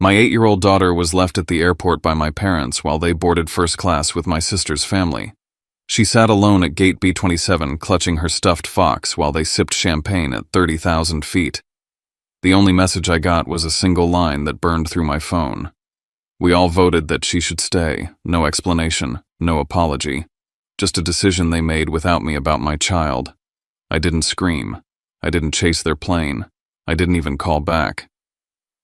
My 8-year-old daughter was left at the airport by my parents while they boarded first class with my sister's family. She sat alone at gate B27 clutching her stuffed fox while they sipped champagne at 30,000 feet. The only message I got was a single line that burned through my phone. We all voted that she should stay. No explanation, no apology. Just a decision they made without me about my child. I didn't scream. I didn't chase their plane. I didn't even call back.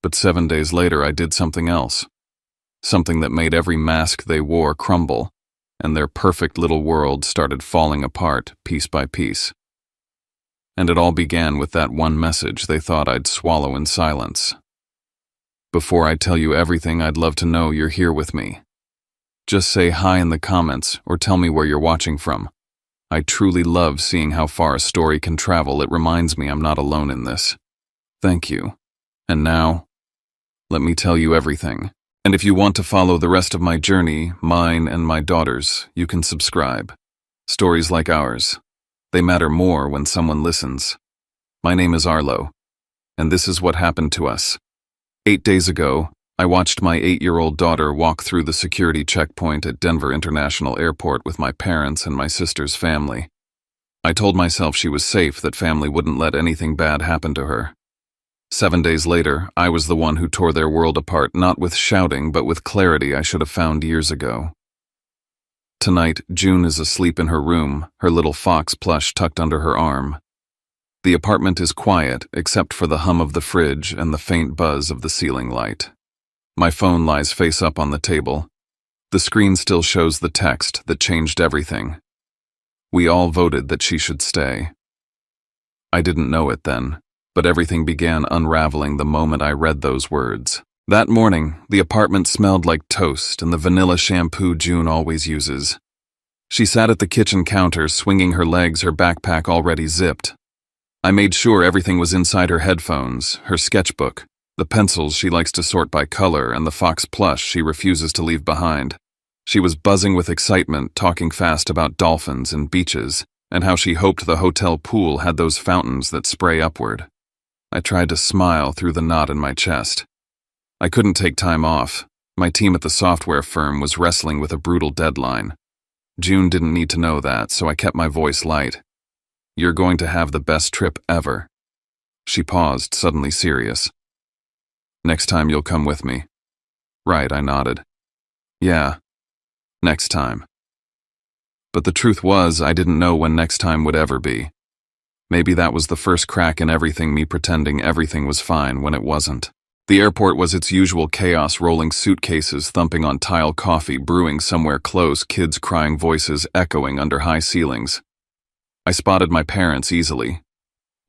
But 7 days later I did something else. Something that made every mask they wore crumble, and their perfect little world started falling apart piece by piece. And it all began with that one message they thought I'd swallow in silence. Before I tell you everything, I'd love to know you're here with me. Just say hi in the comments or tell me where you're watching from. I truly love seeing how far a story can travel. It reminds me I'm not alone in this. Thank you. And now, let me tell you everything. And if you want to follow the rest of my journey, mine and my daughter's, you can subscribe. Stories like ours, they matter more when someone listens. My name is Arlo, and this is what happened to us. 8 days ago, I watched my 8-year-old daughter walk through the security checkpoint at Denver International Airport with my parents and my sister's family. I told myself she was safe, that family wouldn't let anything bad happen to her. 7 days later, I was the one who tore their world apart, not with shouting, but with clarity I should have found years ago. Tonight, June is asleep in her room, her little fox plush tucked under her arm. The apartment is quiet, except for the hum of the fridge and the faint buzz of the ceiling light. My phone lies face up on the table. The screen still shows the text that changed everything. We all voted that she should stay. I didn't know it then, but everything began unraveling the moment I read those words. That morning, the apartment smelled like toast and the vanilla shampoo June always uses. She sat at the kitchen counter, swinging her legs, her backpack already zipped. I made sure everything was inside her headphones, her sketchbook, the pencils she likes to sort by color, and the fox plush she refuses to leave behind. She was buzzing with excitement, talking fast about dolphins and beaches, and how she hoped the hotel pool had those fountains that spray upward. I tried to smile through the knot in my chest. I couldn't take time off. My team at the software firm was wrestling with a brutal deadline. June didn't need to know that, so I kept my voice light. You're going to have the best trip ever. She paused, suddenly serious. Next time you'll come with me. Right, I nodded. Yeah, next time. But the truth was, I didn't know when next time would ever be. Maybe that was the first crack in everything, me pretending everything was fine when it wasn't. The airport was its usual chaos, rolling suitcases, thumping on tile, coffee brewing somewhere close, kids' crying voices echoing under high ceilings. I spotted my parents easily.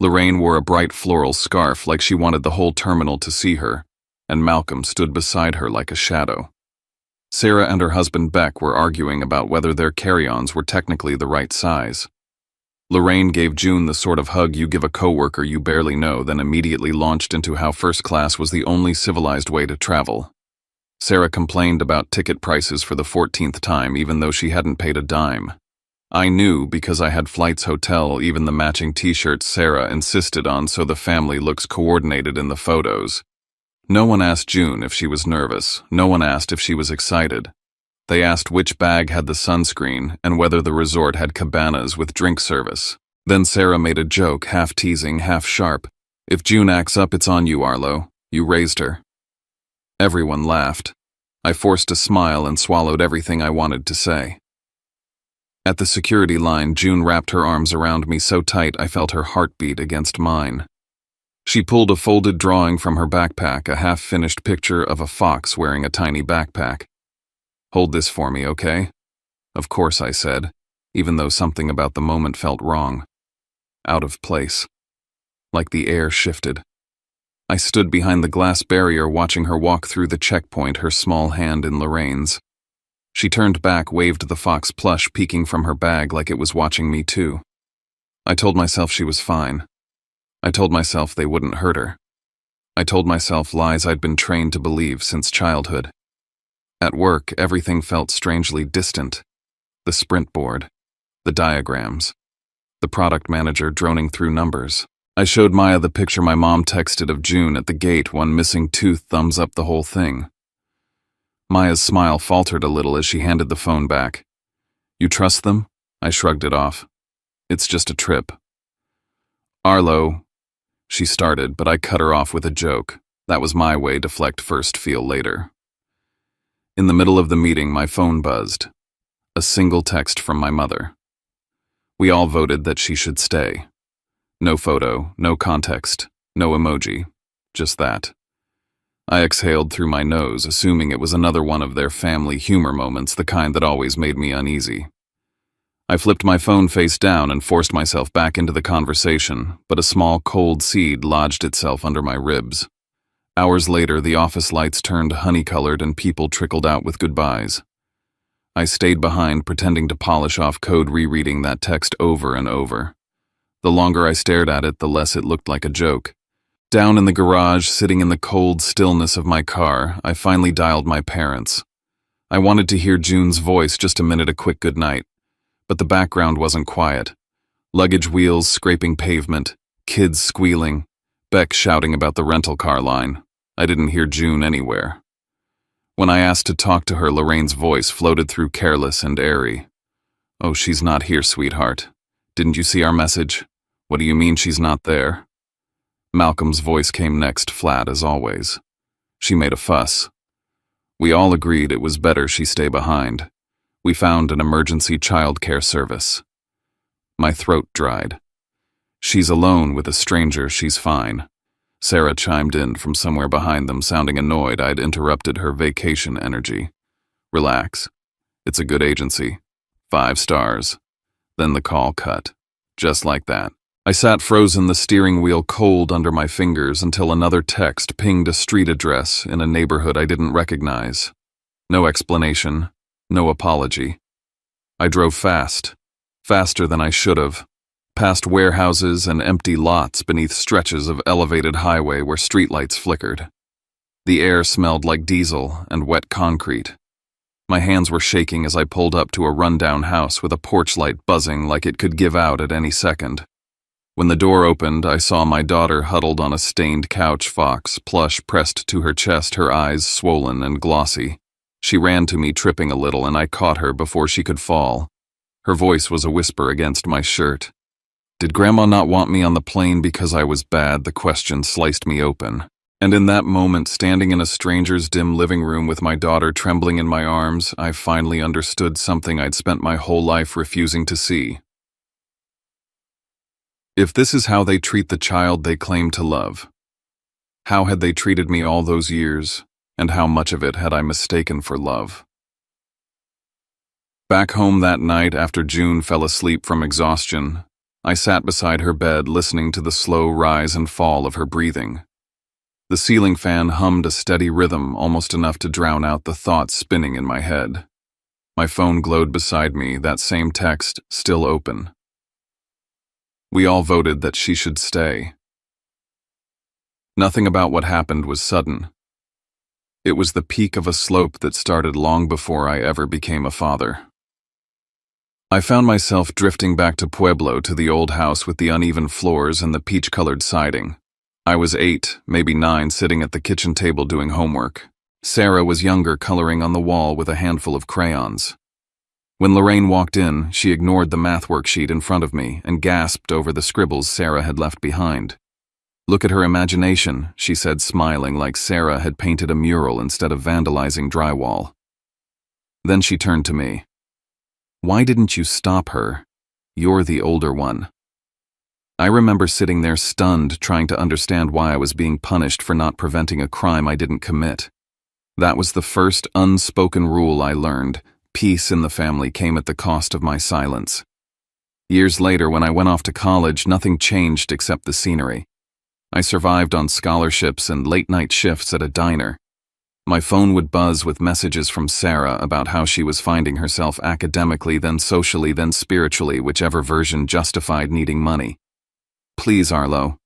Lorraine wore a bright floral scarf like she wanted the whole terminal to see her, and Malcolm stood beside her like a shadow. Sarah and her husband Beck were arguing about whether their carry-ons were technically the right size. Lorraine gave June the sort of hug you give a coworker you barely know, then immediately launched into how first class was the only civilized way to travel. Sarah complained about ticket prices for the 14th time, even though she hadn't paid a dime. I knew because I had flights, hotel, even the matching t-shirts Sarah insisted on so the family looks coordinated in the photos. No one asked June if she was nervous. No one asked if she was excited. They asked which bag had the sunscreen and whether the resort had cabanas with drink service. Then Sarah made a joke, half teasing, half sharp. If June acts up, it's on you, Arlo. You raised her. Everyone laughed. I forced a smile and swallowed everything I wanted to say. At the security line, June wrapped her arms around me so tight I felt her heartbeat against mine. She pulled a folded drawing from her backpack, a half-finished picture of a fox wearing a tiny backpack. Hold this for me, okay? Of course, I said, even though something about the moment felt wrong. Out of place. Like the air shifted. I stood behind the glass barrier watching her walk through the checkpoint, her small hand in Lorraine's. She turned back, waved the fox plush peeking from her bag like it was watching me too. I told myself she was fine. I told myself they wouldn't hurt her. I told myself lies I'd been trained to believe since childhood. At work, everything felt strangely distant. The sprint board, the diagrams, the product manager droning through numbers. I showed Maya the picture my mom texted of June at the gate, one missing tooth, thumbs up the whole thing. Maya's smile faltered a little as she handed the phone back. You trust them? I shrugged it off. It's just a trip. Arlo, she started, but I cut her off with a joke. That was my way, deflect first, feel later. In the middle of the meeting, my phone buzzed. A single text from my mother. We all voted that she should stay. No photo, no context, no emoji, just that. I exhaled through my nose, assuming it was another one of their family humor moments, the kind that always made me uneasy. I flipped my phone face down and forced myself back into the conversation, but a small cold seed lodged itself under my ribs. Hours later, the office lights turned honey-colored and people trickled out with goodbyes. I stayed behind, pretending to polish off code, rereading that text over and over. The longer I stared at it, the less it looked like a joke. Down in the garage, sitting in the cold stillness of my car, I finally dialed my parents. I wanted to hear June's voice, just a minute, a quick goodnight. But the background wasn't quiet. Luggage wheels scraping pavement, kids squealing, Beck shouting about the rental car line. I didn't hear June anywhere. When I asked to talk to her, Lorraine's voice floated through, careless and airy. Oh, she's not here, sweetheart. Didn't you see our message? What do you mean she's not there? Malcolm's voice came next, flat as always. She made a fuss. We all agreed it was better she stay behind. We found an emergency childcare service. My throat dried. She's alone with a stranger, she's fine. Sarah chimed in from somewhere behind them, sounding annoyed I'd interrupted her vacation energy. Relax. It's a good agency. 5 stars. Then the call cut. Just like that. I sat frozen, the steering wheel cold under my fingers, until another text pinged a street address in a neighborhood I didn't recognize. No explanation, no apology. I drove fast, faster than I should have, past warehouses and empty lots beneath stretches of elevated highway where streetlights flickered. The air smelled like diesel and wet concrete. My hands were shaking as I pulled up to a rundown house with a porch light buzzing like it could give out at any second. When the door opened, I saw my daughter huddled on a stained couch, Fox plush pressed to her chest, her eyes swollen and glossy. She ran to me, tripping a little, and I caught her before she could fall. Her voice was a whisper against my shirt. Did Grandma not want me on the plane because I was bad? The question sliced me open. And in that moment, standing in a stranger's dim living room with my daughter trembling in my arms, I finally understood something I'd spent my whole life refusing to see. If this is how they treat the child they claim to love, how had they treated me all those years, and how much of it had I mistaken for love? Back home that night, after June fell asleep from exhaustion, I sat beside her bed, listening to the slow rise and fall of her breathing. The ceiling fan hummed a steady rhythm, almost enough to drown out the thoughts spinning in my head. My phone glowed beside me, that same text still open. We all voted that she should stay. Nothing about what happened was sudden. It was the peak of a slope that started long before I ever became a father. I found myself drifting back to Pueblo, to the old house with the uneven floors and the peach-colored siding. I was 8, maybe 9, sitting at the kitchen table doing homework. Sarah was younger, coloring on the wall with a handful of crayons. When Lorraine walked in, she ignored the math worksheet in front of me and gasped over the scribbles Sarah had left behind. Look at her imagination, she said, smiling like Sarah had painted a mural instead of vandalizing drywall. Then she turned to me. Why didn't you stop her? You're the older one. I remember sitting there stunned, trying to understand why I was being punished for not preventing a crime I didn't commit. That was the first unspoken rule I learned. Peace in the family came at the cost of my silence. Years later, when I went off to college, nothing changed except the scenery. I survived on scholarships and late-night shifts at a diner. My phone would buzz with messages from Sarah about how she was finding herself academically, then socially, then spiritually, whichever version justified needing money. Please, Arlo.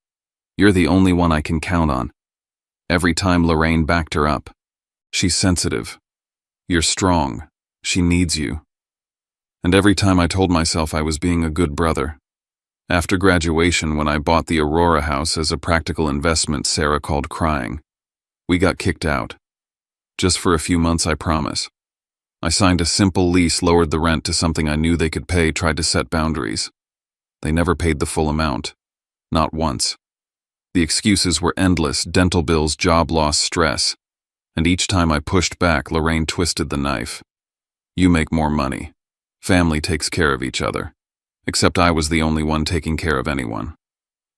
You're the only one I can count on. Every time Lorraine backed her up. She's sensitive. You're strong. She needs you. And every time I told myself I was being a good brother. After graduation, when I bought the Aurora house as a practical investment, Sarah called crying. We got kicked out. Just for a few months, I promise. I signed a simple lease, lowered the rent to something I knew they could pay, tried to set boundaries. They never paid the full amount. Not once. The excuses were endless: dental bills, job loss, stress. And each time I pushed back, Lorraine twisted the knife. You make more money. Family takes care of each other. Except I was the only one taking care of anyone.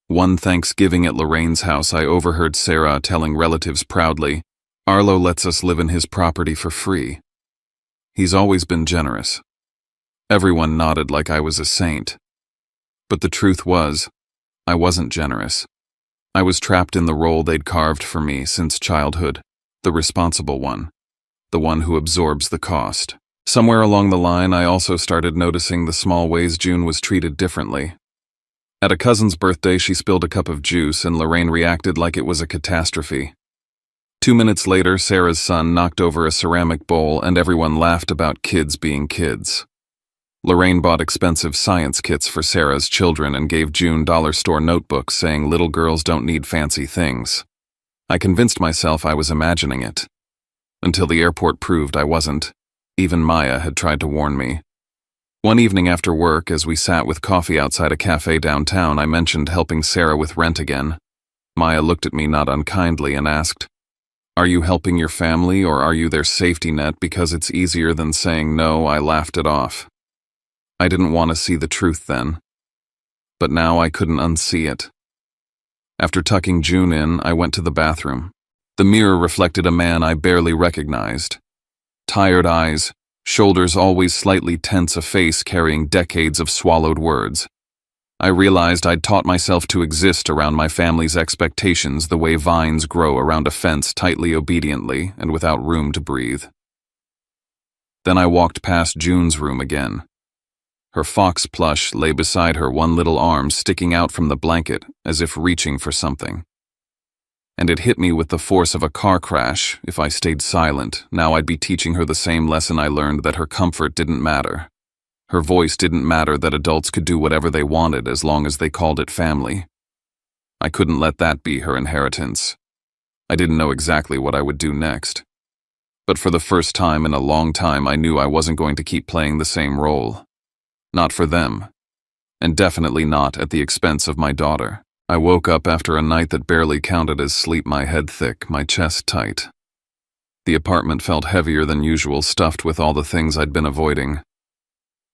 One Thanksgiving at Lorraine's house, I overheard Sarah telling relatives proudly, Arlo lets us live in his property for free. He's always been generous. Everyone nodded like I was a saint. But the truth was, I wasn't generous. I was trapped in the role they'd carved for me since childhood, the responsible one, the one who absorbs the cost. Somewhere along the line, I also started noticing the small ways June was treated differently. At a cousin's birthday, she spilled a cup of juice, and Lorraine reacted like it was a catastrophe. 2 minutes later, Sarah's son knocked over a ceramic bowl, and everyone laughed about kids being kids. Lorraine bought expensive science kits for Sarah's children and gave June dollar store notebooks saying little girls don't need fancy things. I convinced myself I was imagining it. Until the airport proved I wasn't. Even Maya had tried to warn me. One evening after work, as we sat with coffee outside a cafe downtown, I mentioned helping Sarah with rent again. Maya looked at me not unkindly and asked, Are you helping your family, or are you their safety net because it's easier than saying no? I laughed it off. I didn't want to see the truth then. But now I couldn't unsee it. After tucking June in, I went to the bathroom. The mirror reflected a man I barely recognized. Tired eyes, shoulders always slightly tense, a face carrying decades of swallowed words. I realized I'd taught myself to exist around my family's expectations the way vines grow around a fence, tightly, obediently, and without room to breathe. Then I walked past June's room again. Her fox plush lay beside her, one little arm sticking out from the blanket as if reaching for something. And it hit me with the force of a car crash. If I stayed silent, now I'd be teaching her the same lesson I learned, that her comfort didn't matter. Her voice didn't matter, that adults could do whatever they wanted as long as they called it family. I couldn't let that be her inheritance. I didn't know exactly what I would do next. But for the first time in a long time, I knew I wasn't going to keep playing the same role. Not for them. And definitely not at the expense of my daughter. I woke up after a night that barely counted as sleep, my head thick, my chest tight. The apartment felt heavier than usual, stuffed with all the things I'd been avoiding.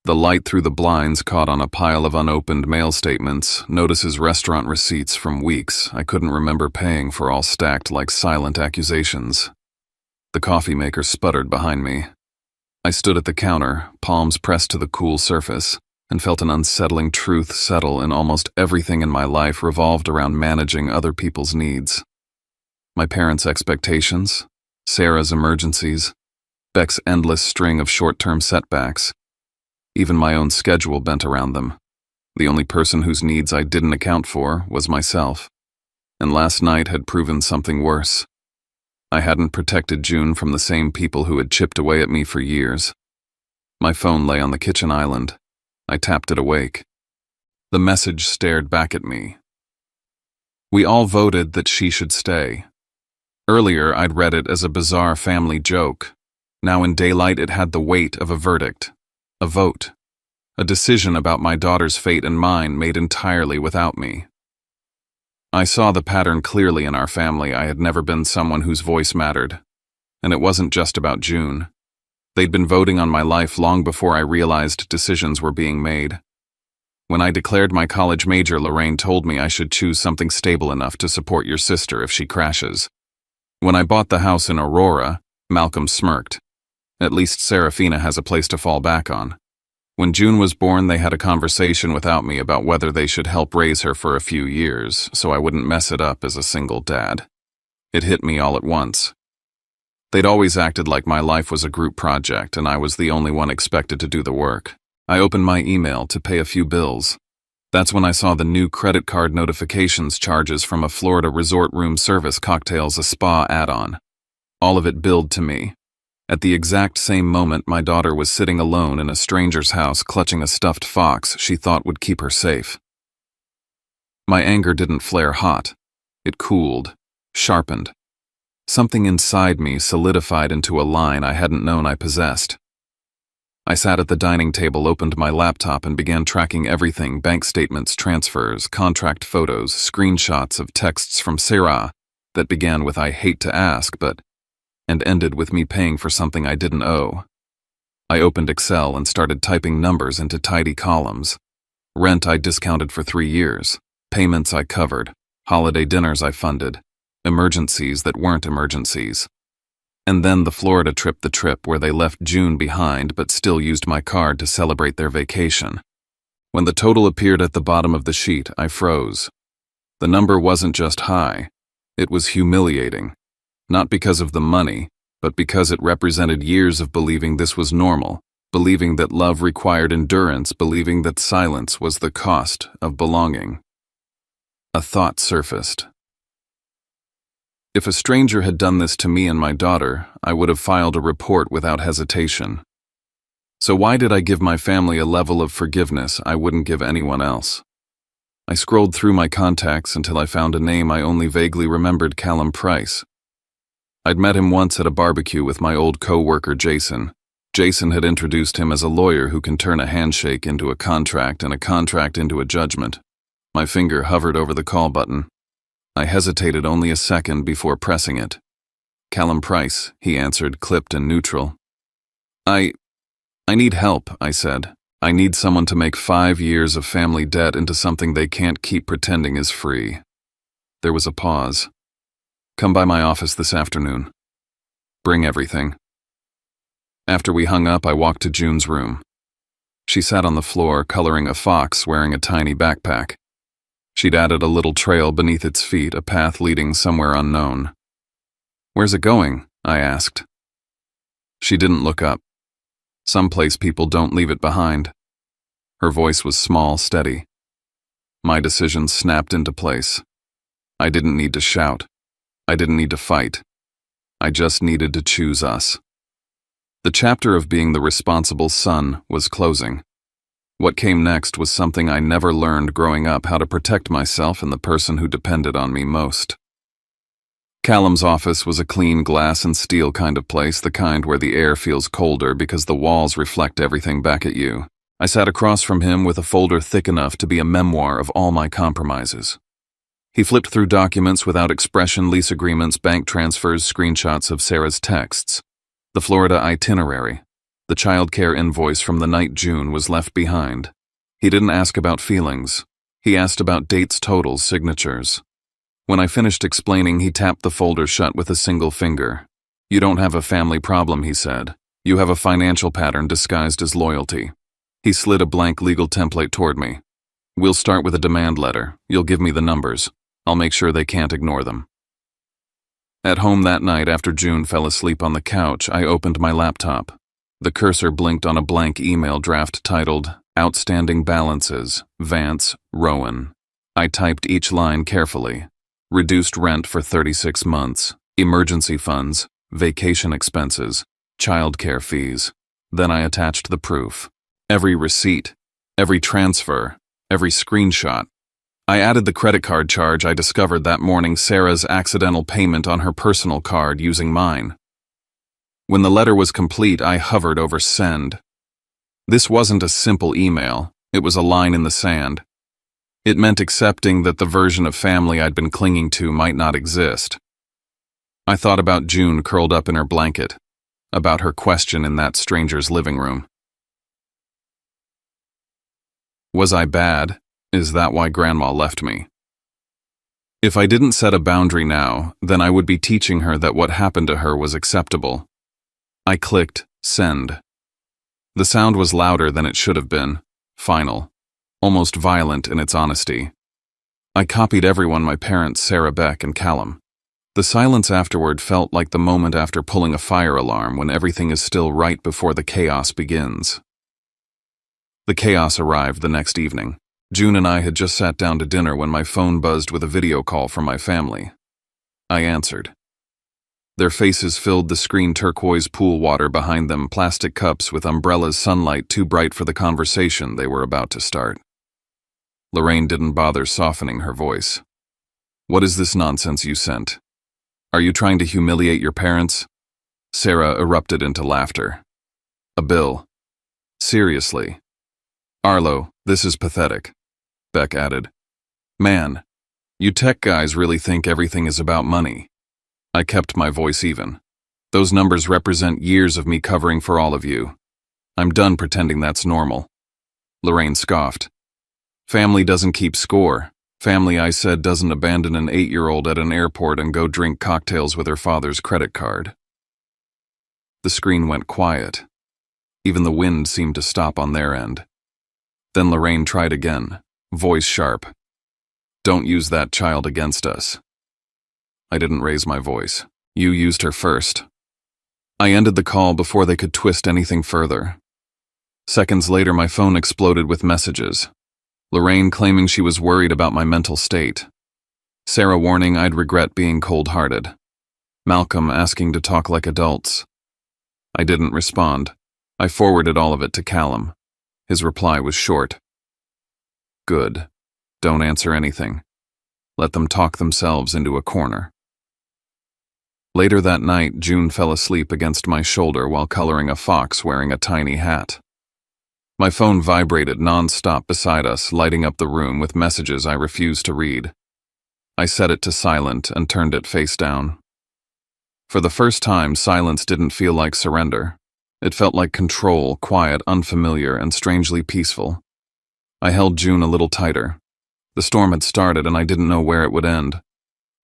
The light through the blinds caught on a pile of unopened mail statements, notices, restaurant receipts from weeks I couldn't remember paying for, all stacked like silent accusations. The coffee maker sputtered behind me. I stood at the counter, palms pressed to the cool surface, and felt an unsettling truth settle in. Almost everything in my life revolved around managing other people's needs. My parents' expectations, Sarah's emergencies, Beck's endless string of short-term setbacks. Even my own schedule bent around them. The only person whose needs I didn't account for was myself. And last night had proven something worse. I hadn't protected June from the same people who had chipped away at me for years. My phone lay on the kitchen island. I tapped it awake. The message stared back at me. We all voted that she should stay. Earlier, I'd read it as a bizarre family joke. Now in daylight, it had the weight of a verdict. A vote. A decision about my daughter's fate and mine, made entirely without me. I saw the pattern clearly in our family. I had never been someone whose voice mattered. And it wasn't just about June. They'd been voting on my life long before I realized decisions were being made. When I declared my college major, Lorraine told me I should choose something stable enough to support your sister if she crashes. When I bought the house in Aurora, Malcolm smirked. At least Serafina has a place to fall back on. When June was born, they had a conversation without me about whether they should help raise her for a few years, so I wouldn't mess it up as a single dad. It hit me all at once. They'd always acted like my life was a group project and I was the only one expected to do the work. I opened my email to pay a few bills. That's when I saw the new credit card notifications charges from a Florida resort room service, cocktails, a spa add-on. All of it billed to me. At the exact same moment, my daughter was sitting alone in a stranger's house, clutching a stuffed fox she thought would keep her safe. My anger didn't flare hot. It cooled, sharpened. Something inside me solidified into a line I hadn't known I possessed. I sat at the dining table, opened my laptop, and began tracking everything: bank statements, transfers, contract photos, screenshots of texts from Sarah that began with "I hate to ask, but," and ended with me paying for something I didn't owe. I opened Excel and started typing numbers into tidy columns. Rent I discounted for 3 years, payments I covered, holiday dinners I funded, emergencies that weren't emergencies. And then the Florida trip, the trip where they left June behind but still used my card to celebrate their vacation. When the total appeared at the bottom of the sheet, I froze. The number wasn't just high, it was humiliating. Not because of the money, but because it represented years of believing this was normal, believing that love required endurance, believing that silence was the cost of belonging. A thought surfaced. If a stranger had done this to me and my daughter, I would have filed a report without hesitation. So why did I give my family a level of forgiveness I wouldn't give anyone else? I scrolled through my contacts until I found a name I only vaguely remembered: Callum Price. I'd met him once at a barbecue with my old co-worker Jason. Jason had introduced him as a lawyer who can turn a handshake into a contract and a contract into a judgment. My finger hovered over the call button. I hesitated only a second before pressing it. "Callum Price," he answered, clipped and neutral. I need help," I said. "I need someone to make 5 years of family debt into something they can't keep pretending is free." There was a pause. "Come by my office this afternoon. Bring everything." After we hung up, I walked to June's room. She sat on the floor, coloring a fox wearing a tiny backpack. She'd added a little trail beneath its feet, a path leading somewhere unknown. "Where's it going?" I asked. She didn't look up. Someplace people don't leave it behind. Her voice was small, steady. My decision snapped into place. I didn't need to shout. I didn't need to fight. I just needed to choose us. The chapter of being the responsible son was closing. What came next was something I never learned growing up: how to protect myself and the person who depended on me most. Callum's office was a clean glass and steel kind of place, the kind where the air feels colder because the walls reflect everything back at you. I sat across from him with a folder thick enough to be a memoir of all my compromises. He flipped through documents without expression: lease agreements, bank transfers, screenshots of Sarah's texts, the Florida itinerary. The childcare invoice from the night June was left behind. He didn't ask about feelings. He asked about dates, totals, signatures. When I finished explaining, he tapped the folder shut with a single finger. "You don't have a family problem," he said. "You have a financial pattern disguised as loyalty." He slid a blank legal template toward me. "We'll start with a demand letter. You'll give me the numbers. I'll make sure they can't ignore them." At home that night, after June fell asleep on the couch, I opened my laptop. The cursor blinked on a blank email draft titled, "Outstanding Balances, Vance, Rowan." I typed each line carefully. Reduced rent for 36 months, emergency funds, vacation expenses, childcare fees. Then I attached the proof. Every receipt, every transfer, every screenshot. I added the credit card charge I discovered that morning: Sarah's accidental payment on her personal card using mine. When the letter was complete, I hovered over send. This wasn't a simple email. It was a line in the sand. It meant accepting that the version of family I'd been clinging to might not exist. I thought about June curled up in her blanket, about her question in that stranger's living room. Was I bad? Is that why Grandma left me? If I didn't set a boundary now, then I would be teaching her that what happened to her was acceptable. I clicked send. The sound was louder than it should have been, final, almost violent in its honesty. I copied everyone: my parents, Sarah, Beck, and Callum. The silence afterward felt like the moment after pulling a fire alarm, when everything is still right before the chaos begins. The chaos arrived the next evening. June and I had just sat down to dinner when my phone buzzed with a video call from my family. I answered. Their faces filled the screen, turquoise pool water behind them, plastic cups with umbrellas, sunlight too bright for the conversation they were about to start. Lorraine didn't bother softening her voice. What is this nonsense you sent? Are you trying to humiliate your parents? Sarah erupted into laughter. A bill. Seriously. Arlo, this is pathetic, Beck added. Man, you tech guys really think everything is about money. I kept my voice even. Those numbers represent years of me covering for all of you. I'm done pretending that's normal. Lorraine scoffed. Family doesn't keep score. Family, I said, doesn't abandon an 8-year-old at an airport and go drink cocktails with her father's credit card. The screen went quiet. Even the wind seemed to stop on their end. Then Lorraine tried again, voice sharp. Don't use that child against us. I didn't raise my voice. You used her first. I ended the call before they could twist anything further. Seconds later, my phone exploded with messages. Lorraine claiming she was worried about my mental state. Sarah warning I'd regret being cold-hearted. Malcolm asking to talk like adults. I didn't respond. I forwarded all of it to Callum. His reply was short. Good. Don't answer anything. Let them talk themselves into a corner. Later that night, June fell asleep against my shoulder while coloring a fox wearing a tiny hat. My phone vibrated non-stop beside us, lighting up the room with messages I refused to read. I set it to silent and turned it face down. For the first time, silence didn't feel like surrender. It felt like control, quiet, unfamiliar, and strangely peaceful. I held June a little tighter. The storm had started and I didn't know where it would end.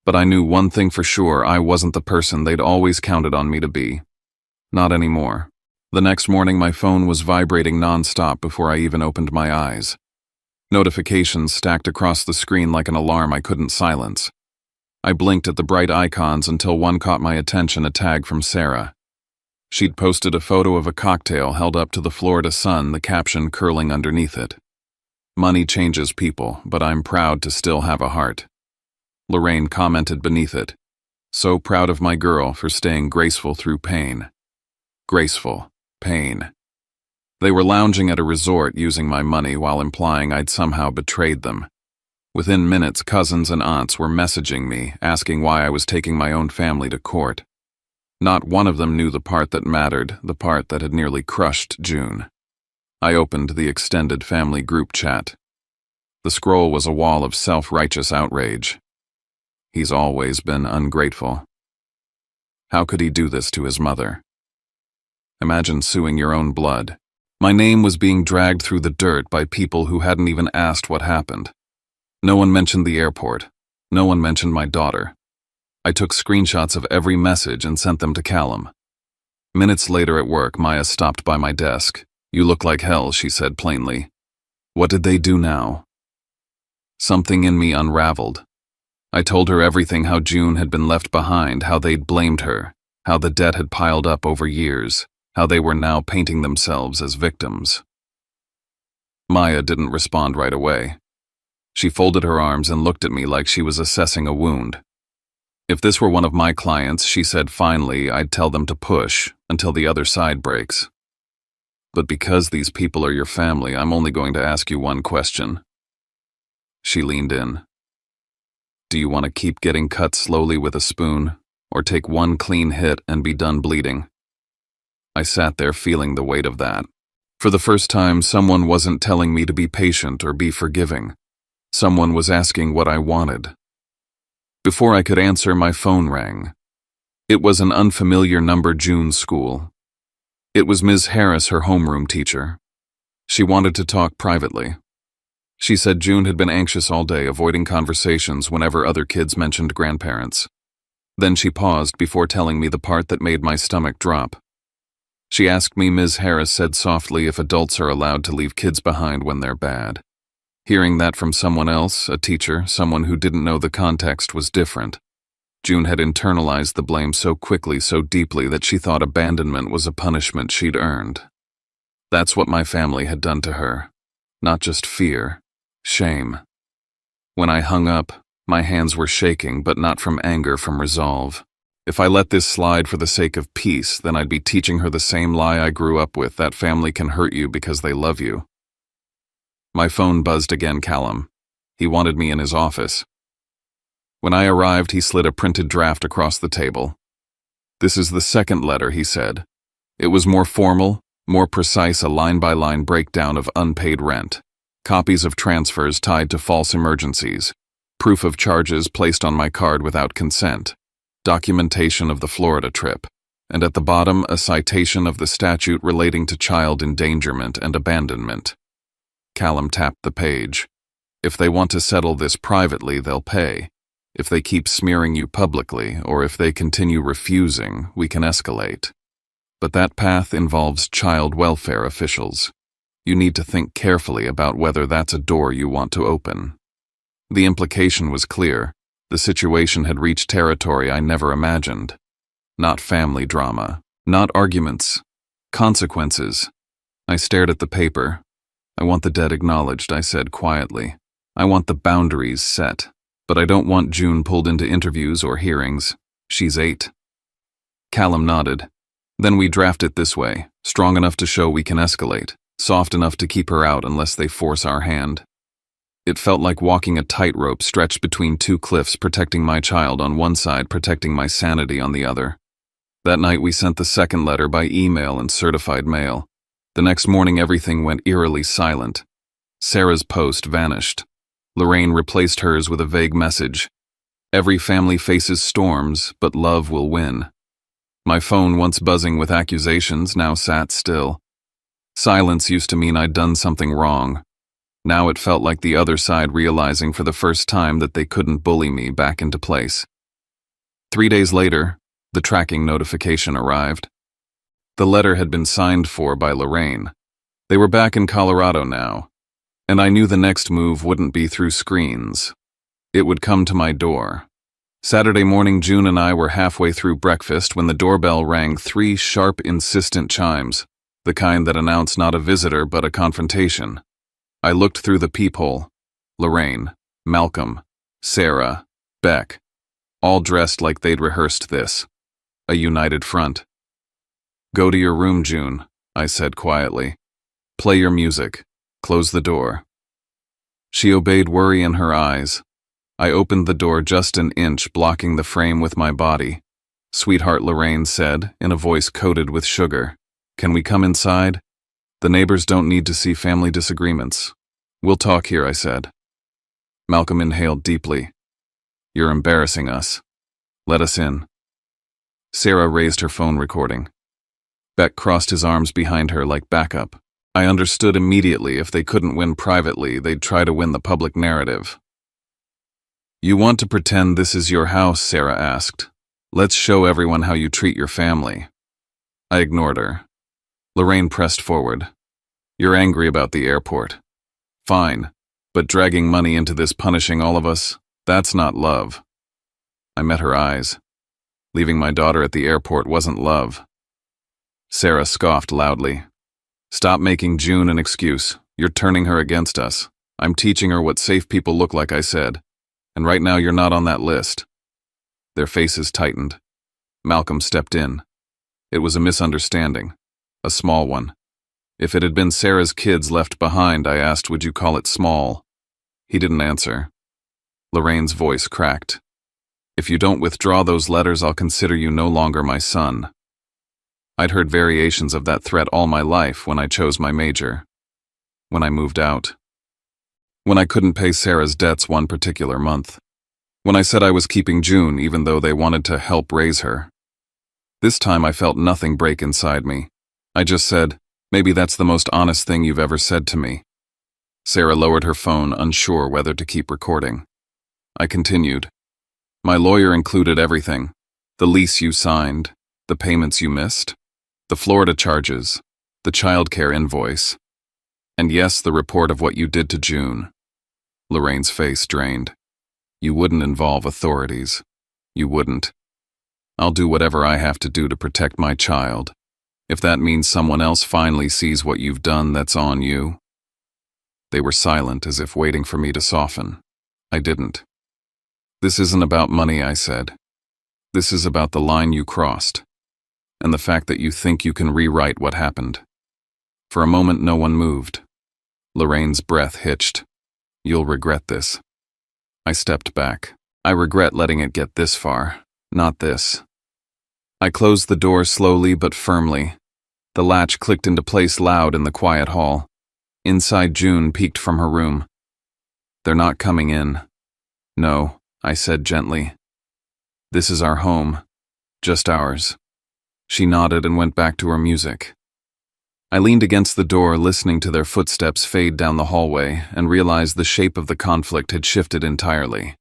But I knew one thing for sure, I wasn't the person they'd always counted on me to be. Not anymore. The next morning, my phone was vibrating non-stop before I even opened my eyes. Notifications stacked across the screen like an alarm I couldn't silence. I blinked at the bright icons until one caught my attention, a tag from Sarah. She'd posted a photo of a cocktail held up to the Florida sun, the caption curling underneath it. Money changes people, but I'm proud to still have a heart. Lorraine commented beneath it. So proud of my girl for staying graceful through pain. Graceful. Pain. They were lounging at a resort using my money while implying I'd somehow betrayed them. Within minutes, cousins and aunts were messaging me, asking why I was taking my own family to court. Not one of them knew the part that mattered, the part that had nearly crushed June. I opened the extended family group chat. The scroll was a wall of self-righteous outrage. He's always been ungrateful. How could he do this to his mother? Imagine suing your own blood. My name was being dragged through the dirt by people who hadn't even asked what happened. No one mentioned the airport. No one mentioned my daughter. I took screenshots of every message and sent them to Callum. Minutes later at work, Maya stopped by my desk. You look like hell, she said plainly. What did they do now? Something in me unraveled. I told her everything, how June had been left behind, how they'd blamed her, how the debt had piled up over years, how they were now painting themselves as victims. Maya didn't respond right away. She folded her arms and looked at me like she was assessing a wound. If this were one of my clients, she said finally, I'd tell them to push until the other side breaks. But because these people are your family, I'm only going to ask you one question. She leaned in. Do you want to keep getting cut slowly with a spoon, or take one clean hit and be done bleeding? I sat there feeling the weight of that. For the first time, someone wasn't telling me to be patient or be forgiving. Someone was asking what I wanted. Before I could answer, my phone rang. It was an unfamiliar number, June's school. It was Ms. Harris, her homeroom teacher. She wanted to talk privately. She said June had been anxious all day, avoiding conversations whenever other kids mentioned grandparents. Then she paused before telling me the part that made my stomach drop. She asked me, Ms. Harris said softly, if adults are allowed to leave kids behind when they're bad. Hearing that from someone else, a teacher, someone who didn't know the context, was different. June had internalized the blame so quickly, so deeply, that she thought abandonment was a punishment she'd earned. That's what my family had done to her. Not just fear, shame. When I hung up, my hands were shaking, but not from anger, from resolve. If I let this slide for the sake of peace, then I'd be teaching her the same lie I grew up with, that family can hurt you because they love you. My phone buzzed again. Callum. He wanted me in his office. When I arrived, he slid a printed draft across the table. "This is the second letter," he said. It was more formal, more precise, a line-by-line breakdown of unpaid rent, copies of transfers tied to false emergencies, proof of charges placed on my card without consent, documentation of the Florida trip, and at the bottom a citation of the statute relating to child endangerment and abandonment. Callum tapped the page. "If they want to settle this privately, they'll pay. If they keep smearing you publicly, or if they continue refusing, we can escalate. But that path involves child welfare officials. You need to think carefully about whether that's a door you want to open." The implication was clear. The situation had reached territory I never imagined. Not family drama, not arguments, consequences. I stared at the paper. "I want the debt acknowledged," I said quietly. "I want the boundaries set. But I don't want June pulled into interviews or hearings. She's 8. Callum nodded. "Then we draft it this way, strong enough to show we can escalate, soft enough to keep her out unless they force our hand." It felt like walking a tightrope stretched between two cliffs, protecting my child on one side, protecting my sanity on the other. That night we sent the second letter by email and certified mail. The next morning everything went eerily silent. Sarah's post vanished. Lorraine replaced hers with a vague message. "Every family faces storms, but love will win." My phone, once buzzing with accusations, now sat still. Silence used to mean I'd done something wrong. Now it felt like the other side realizing for the first time that they couldn't bully me back into place. 3 days later, the tracking notification arrived. The letter had been signed for by Lorraine. They were back in Colorado now, and I knew the next move wouldn't be through screens. It would come to my door. Saturday morning, June and I were halfway through breakfast when the doorbell rang 3 sharp, insistent chimes, the kind that announced not a visitor but a confrontation. I looked through the peephole. Lorraine, Malcolm, Sarah, Beck, all dressed like they'd rehearsed this. A united front. "Go to your room, June," I said quietly. "Play your music. Close the door." She obeyed, worry in her eyes. I opened the door just an inch, blocking the frame with my body. "Sweetheart," Lorraine said, in a voice coated with sugar. "Can we come inside? The neighbors don't need to see family disagreements." "We'll talk here," I said. Malcolm inhaled deeply. "You're embarrassing us. Let us in." Sarah raised her phone recording. Beck crossed his arms behind her like backup. I understood immediately if they couldn't win privately, they'd try to win the public narrative. "You want to pretend this is your house?" Sarah asked. "Let's show everyone how you treat your family." I ignored her. Lorraine pressed forward. "You're angry about the airport. Fine, but dragging money into this, punishing all of us, that's not love." I met her eyes. Leaving my daughter at the airport wasn't love. Sarah scoffed loudly. "Stop making June an excuse. You're turning her against us. I'm teaching her what safe people look like," I said. "And right now you're not on that list." Their faces tightened. Malcolm stepped in. It was a misunderstanding. A small one. If it had been Sarah's kids left behind, I asked, "Would you call it small?" He didn't answer. Lorraine's voice cracked. "If you don't withdraw those letters, I'll consider you no longer my son." I'd heard variations of that threat all my life when I chose my major. When I moved out. When I couldn't pay Sarah's debts one particular month. When I said I was keeping June even though they wanted to help raise her. This time I felt nothing break inside me. I just said, "Maybe that's the most honest thing you've ever said to me." Sarah lowered her phone, unsure whether to keep recording. I continued. "My lawyer included everything. The lease you signed, the payments you missed, the Florida charges, the childcare invoice, and yes, the report of what you did to June." Lorraine's face drained. "You wouldn't involve authorities. You wouldn't. I'll do whatever I have to do to protect my child. If that means someone else finally sees what you've done, that's on you." They were silent, as if waiting for me to soften. I didn't. "This isn't about money," I said. "This is about the line you crossed, and the fact that you think you can rewrite what happened." For a moment no one moved. Lorraine's breath hitched. "You'll regret this." I stepped back. I regret letting it get this far. Not this. I closed the door slowly but firmly. The latch clicked into place loud in the quiet hall. Inside, June peeked from her room. "They're not coming in." "No," I said gently. "This is our home. Just ours." She nodded and went back to her music. I leaned against the door, listening to their footsteps fade down the hallway, and realized the shape of the conflict had shifted entirely.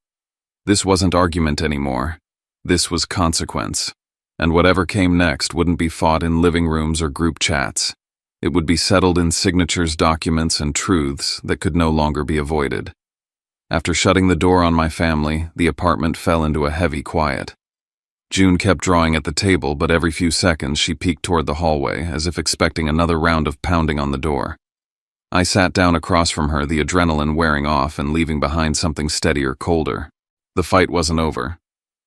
This wasn't argument anymore. This was consequence. And whatever came next wouldn't be fought in living rooms or group chats. It would be settled in signatures, documents, and truths that could no longer be avoided. After shutting the door on my family, the apartment fell into a heavy quiet. June kept drawing at the table, but every few seconds she peeked toward the hallway, as if expecting another round of pounding on the door. I sat down across from her, the adrenaline wearing off and leaving behind something steadier, colder. The fight wasn't over.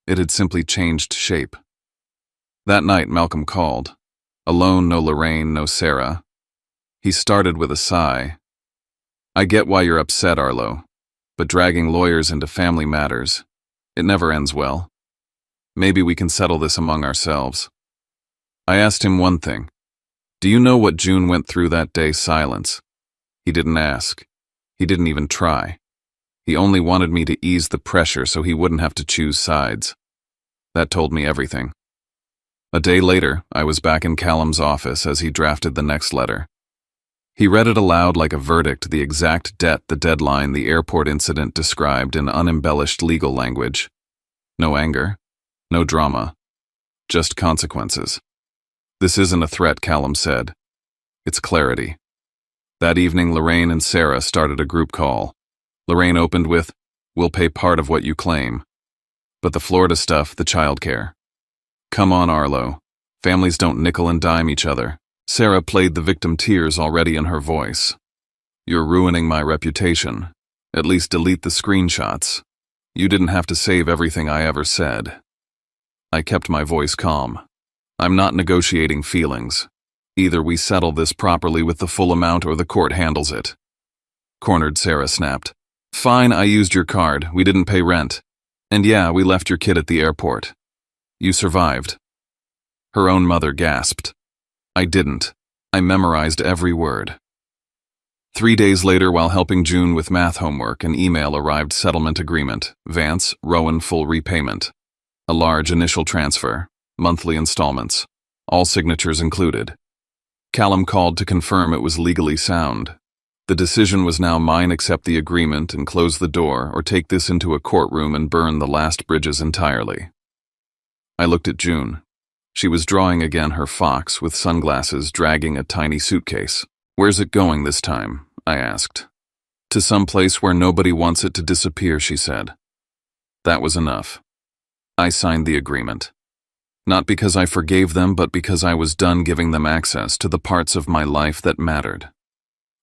It had simply changed shape. That night, Malcolm called. Alone, no Lorraine, no Sarah. He started with a sigh. "I get why you're upset, Arlo, but dragging lawyers into family matters, it never ends well. Maybe we can settle this among ourselves." I asked him one thing. "Do you know what June went through that day?" Silence. He didn't ask. He didn't even try. He only wanted me to ease the pressure so he wouldn't have to choose sides. That told me everything. A day later, I was back in Callum's office as he drafted the next letter. He read it aloud like a verdict, the exact debt, the deadline, the airport incident described in unembellished legal language. No anger. No drama. Just consequences. "This isn't a threat," Callum said. "It's clarity." That evening, Lorraine and Sarah started a group call. Lorraine opened with, "We'll pay part of what you claim. But the Florida stuff, the childcare." "Come on, Arlo. Families don't nickel and dime each other." Sarah played the victim, tears already in her voice. "You're ruining my reputation. At least delete the screenshots. You didn't have to save everything I ever said." I kept my voice calm. "I'm not negotiating feelings. Either we settle this properly with the full amount or the court handles it." Cornered, Sarah snapped. "Fine, I used your card. We didn't pay rent. And yeah, we left your kid at the airport. You survived." Her own mother gasped. "I didn't. I memorized every word." 3 days later, while helping June with math homework, an email arrived: settlement agreement, Vance, Rowan full repayment. A large initial transfer, monthly installments, all signatures included. Callum called to confirm it was legally sound. The decision was now mine: accept the agreement and close the door, or take this into a courtroom and burn the last bridges entirely. I looked at June. She was drawing again, her fox with sunglasses, dragging a tiny suitcase. "Where's it going this time?" I asked. "To some place where nobody wants it to disappear," she said. That was enough. I signed the agreement. Not because I forgave them, but because I was done giving them access to the parts of my life that mattered.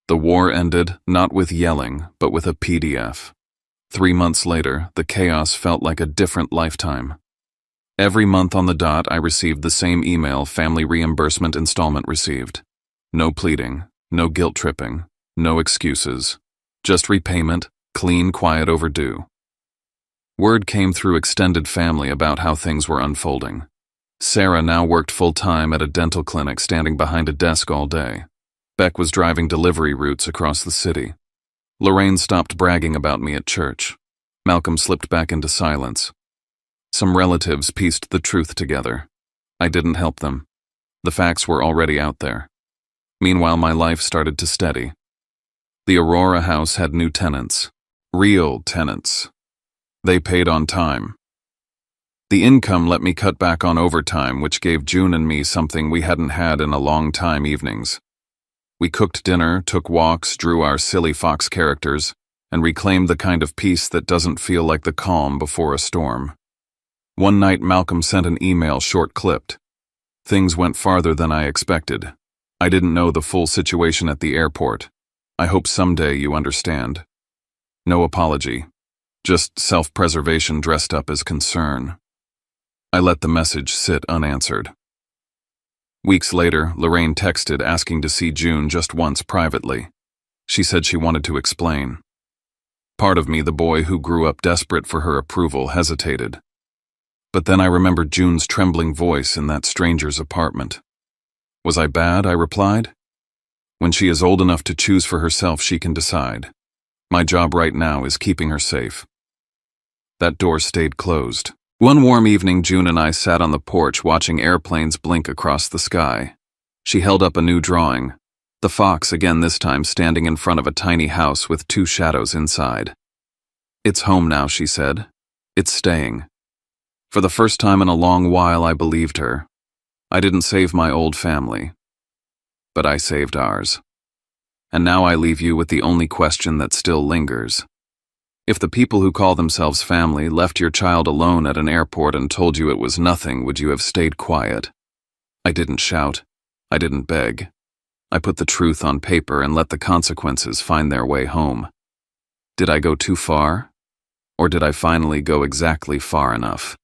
The war ended, not with yelling, but with a PDF. 3 months later, the chaos felt like a different lifetime. Every month on the dot, I received the same email: family reimbursement installment received. No pleading, no guilt-tripping, no excuses. Just repayment, clean, quiet, overdue. Word came through extended family about how things were unfolding. Sarah now worked full-time at a dental clinic, standing behind a desk all day. Beck was driving delivery routes across the city. Lorraine stopped bragging about me at church. Malcolm slipped back into silence. Some relatives pieced the truth together. I didn't help them. The facts were already out there. Meanwhile, my life started to steady. The Aurora house had new tenants. Real tenants. They paid on time. The income let me cut back on overtime, which gave June and me something we hadn't had in a long time: evenings. We cooked dinner, took walks, drew our silly fox characters, and reclaimed the kind of peace that doesn't feel like the calm before a storm. One night, Malcolm sent an email, short-clipped. Things went farther than I expected. I didn't know the full situation at the airport. I hope someday you understand. No apology. Just self-preservation dressed up as concern. I let the message sit unanswered. Weeks later, Lorraine texted asking to see June just once privately. She said she wanted to explain. Part of me, the boy who grew up desperate for her approval, hesitated. But then I remembered June's trembling voice in that stranger's apartment. Was I bad? I replied. When she is old enough to choose for herself, she can decide. My job right now is keeping her safe. That door stayed closed. One warm evening, June and I sat on the porch watching airplanes blink across the sky. She held up a new drawing. The fox, again this time, standing in front of a tiny house with two shadows inside. It's home now, she said. It's staying. For the first time in a long while, I believed her. I didn't save my old family, but I saved ours. And now I leave you with the only question that still lingers. If the people who call themselves family left your child alone at an airport and told you it was nothing, would you have stayed quiet? I didn't shout. I didn't beg. I put the truth on paper and let the consequences find their way home. Did I go too far? Or did I finally go exactly far enough?